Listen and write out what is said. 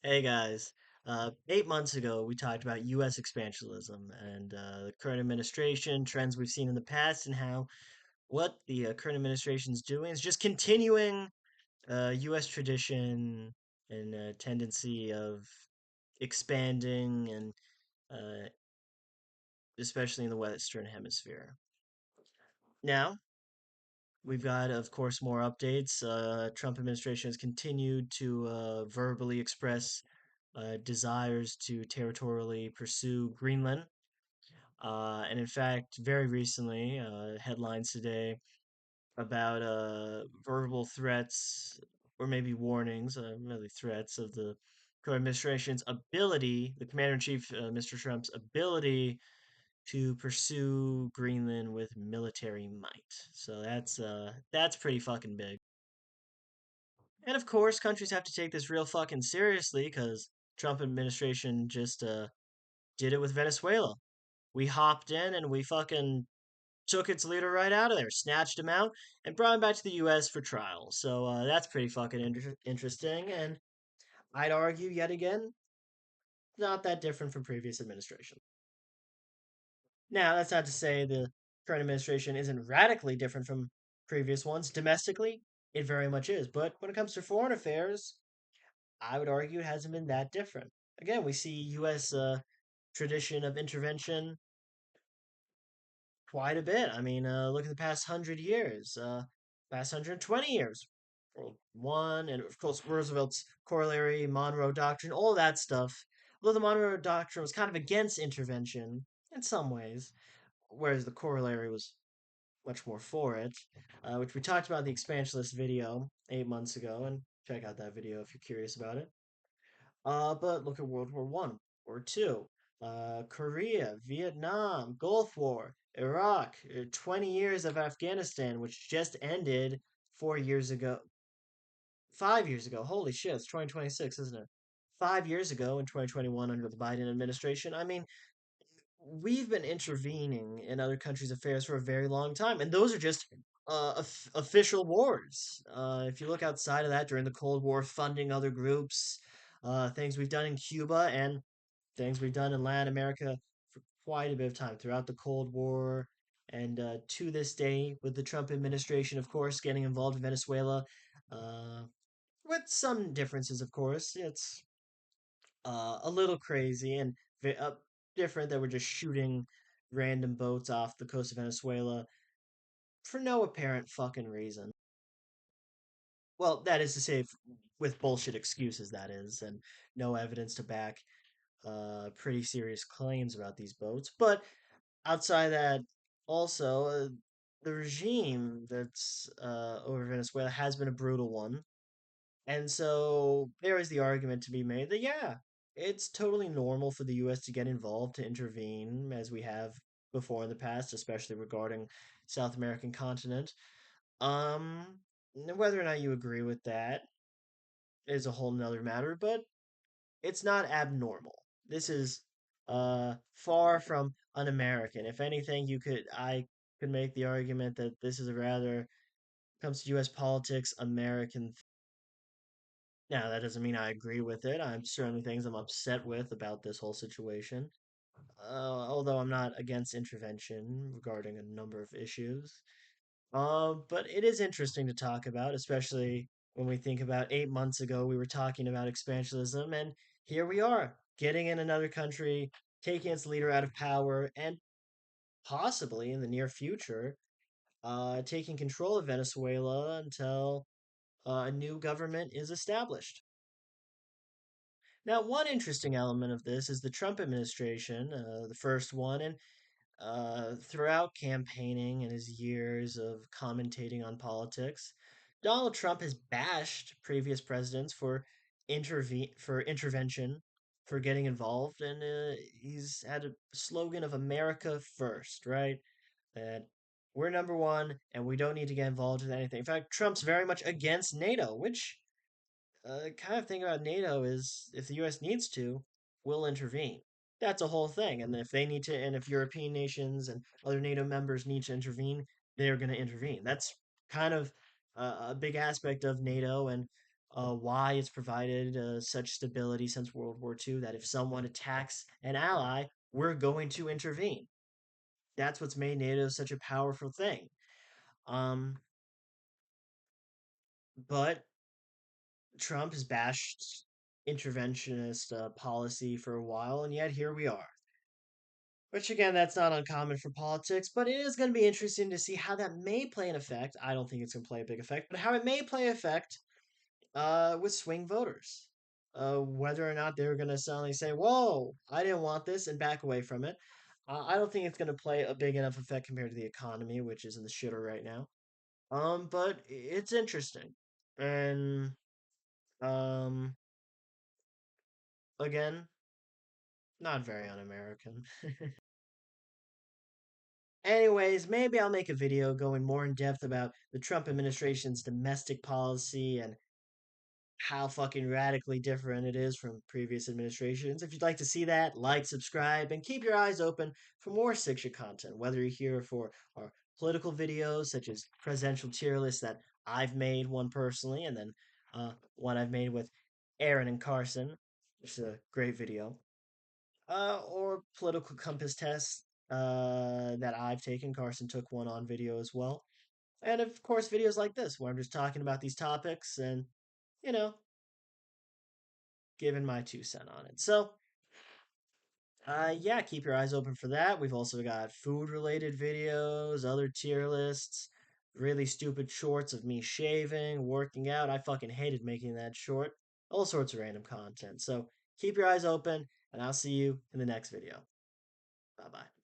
Hey guys, 8 months ago we talked about U.S. expansionism and the current administration, trends we've seen in the past, and how what the current administration is doing is just continuing U.S. tradition and tendency of expanding, and uh, especially in the Western Hemisphere. Now, we've got, of course, more updates. Trump administration has continued to verbally express desires to territorially pursue Greenland. And in fact, very recently, headlines today about verbal threats or maybe warnings, really threats of the current administration's ability, the commander in chief, Mr. Trump's ability to pursue Greenland with military might. So that's pretty fucking big. And of course, countries have to take this real fucking seriously because Trump administration just did it with Venezuela. We hopped in and we fucking took its leader right out of there, snatched him out, and brought him back to the U.S. for trial. So that's pretty fucking interesting. And I'd argue yet again, not that different from previous administration. Now, that's not to say the current administration isn't radically different from previous ones. Domestically, it very much is. But when it comes to foreign affairs, I would argue it hasn't been that different. Again, we see U.S. Tradition of intervention quite a bit. I mean, look at the past 100 years, past 120 years. World One, and of course Roosevelt's corollary, Monroe Doctrine, all that stuff. Although the Monroe Doctrine was kind of against intervention in some ways, whereas the corollary was much more for it, which we talked about in the expansionist video 8 months ago, and check out that video if you're curious about it. But look at World War One, War Two, Korea, Vietnam, Gulf War, Iraq, 20 years of Afghanistan, which just ended 4 years ago, 5 years ago. Holy shit, it's 2026, isn't it? 5 years ago in 2021 under the Biden administration. I mean, we've been intervening in other countries' affairs for a very long time, and those are just official wars. If you look outside of that, during the Cold War, funding other groups, things we've done in Cuba, and things we've done in Latin America for quite a bit of time throughout the Cold War, and to this day, with the Trump administration, of course, getting involved in Venezuela, uh, with some differences, of course. It's a little crazy and different that we're just shooting random boats off the coast of Venezuela for no apparent fucking reason. Well, that is to say, with bullshit excuses, that is, and no evidence to back pretty serious claims about these boats. But outside that, also, the regime that's over Venezuela has been a brutal one. And so there is the argument to be made that, yeah, it's totally normal for the US to get involved, to intervene, as we have before in the past, especially regarding South American continent. Whether or not you agree with that is a whole nother matter, but it's not abnormal. This is far from un-American. If anything, I could make the argument that this is a rather comes to US politics American. Now, that doesn't mean I agree with it. I'm certainly things I'm upset with about this whole situation. Although I'm not against intervention regarding a number of issues. But it is interesting to talk about, especially when we think about 8 months ago, we were talking about expansionism, and here we are, getting in another country, taking its leader out of power, and possibly in the near future, taking control of Venezuela until a new government is established. Now, one interesting element of this is the Trump administration, the first one, and throughout campaigning and his years of commentating on politics, Donald Trump has bashed previous presidents for intervention, for getting involved, and he's had a slogan of America first, right? That we're number one and we don't need to get involved with anything. In fact, Trump's very much against NATO, which kind of thing about NATO is if the U.S. needs to, we'll intervene. That's a whole thing. And if they need to, and if European nations and other NATO members need to intervene, they're going to intervene. That's kind of a big aspect of NATO and why it's provided such stability since World War II that if someone attacks an ally, we're going to intervene. That's what's made NATO such a powerful thing. Um, but Trump has bashed interventionist policy for a while, and yet here we are. Which again, that's not uncommon for politics, but it is going to be interesting to see how that may play an effect. I don't think it's going to play a big effect, but how it may play effect with swing voters. Whether or not they're going to suddenly say, "Whoa, I didn't want this," and back away from it. I don't think it's going to play a big enough effect compared to the economy, which is in the shitter right now. But it's interesting, and um, again, not very un-American. Anyways, maybe I'll make a video going more in depth about the Trump administration's domestic policy and how fucking radically different it is from previous administrations. If you'd like to see that, like, subscribe, and keep your eyes open for more Siksha content, whether you're here for our political videos, such as presidential tier lists that I've made one personally, and then one I've made with Aaron and Carson, which is a great video, or political compass tests that I've taken. Carson took one on video as well. And of course, videos like this, where I'm just talking about these topics and, you know, giving my 2 cents on it. So, yeah, keep your eyes open for that. We've also got food related videos, other tier lists, really stupid shorts of me shaving, working out. I fucking hated making that short. All sorts of random content. So, keep your eyes open, and I'll see you in the next video. Bye bye.